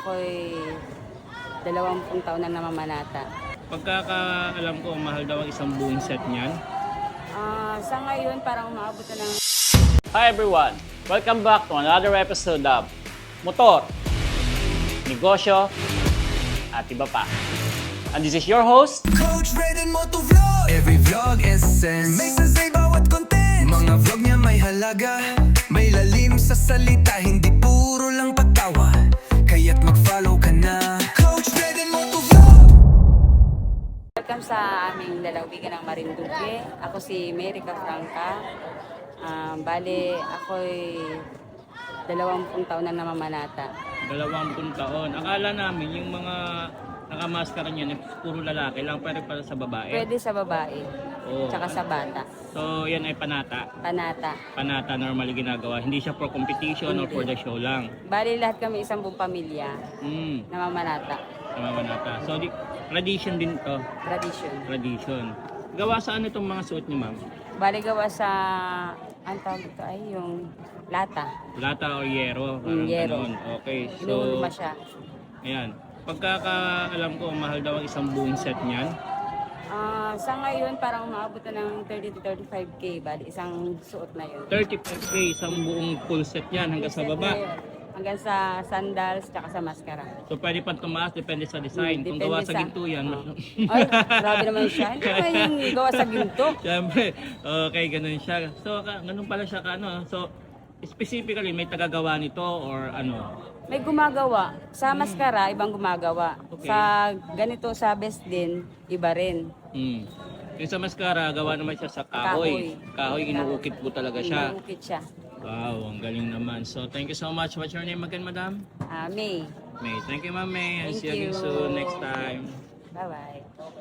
ako'y 20 taon na namamanata. Pagkakaalam ko, mahal daw ang isang buong set niyan. Sa ngayon, parang umaabot na ng... Hi everyone! Welcome back to another episode of Motor, Negosyo, at iba pa. And this is your host, Coach Red and Moto Vlog. Every vlog essence may sasay bawat content. Mga vlog niya may halaga, may lalim sa salita, hindi puro lang pagtawa. Kaya't mag-follow ka na, Coach Red and Moto Vlog. Welcome sa aming lalawigan ng Marinduque. Ako si Mary Franca. Bale, ako'y 20 taon na namamanata. 20 taon. Akala namin yung mga nakamaskara niyan, puro lalaki lang, pero para sa babae. Pwede sa babae, Oo. tsaka sa bata. So, yan ay panata. Panata. Panata normally ginagawa. Hindi siya for competition or for the show lang. Bale, lahat kami isang buong pamilya namamanata. Panata. So, tradition din to. Tradition. Tradition. Gawa sa ano itong mga suot ni ma'am? Bale, gawa sa... Ang tawag ito ay yung lata. Lata o yero? Parang Yero. ganun. Okay. So, Inuulma siya. ayan. Pagkakaalam ko, mahal daw ang isang buong set niyan. Sa ngayon, parang umaabot na ng 30 to 35K. Bali, isang suot na yun. 35K, isang buong full set yan hanggang sa baba. Hanggang sa sandals, tsaka sa mascara. So pwede pa tumaas, depende sa design. Kung Depende gawa sa sa- ginto yan. Ay, grabe naman siya. Hindi naman yung gawa sa ginto. Siyempre, okay, ganun siya. So, ganun pala siya ka, ano. So, specifically, may tagagawa nito or ano? May gumagawa. Sa mascara, ibang gumagawa. Okay. Sa ganito, sa best din, iba rin. Yung sa mascara, gawa naman siya sa kahoy. Kahoy, inuukit po talaga siya. Inuukit siya. Wow, ang galing naman. So, thank you so much. What's your name again, madam? May. May. Thank you, ma'am May. And Thank see you again you. soon next time. Bye-bye.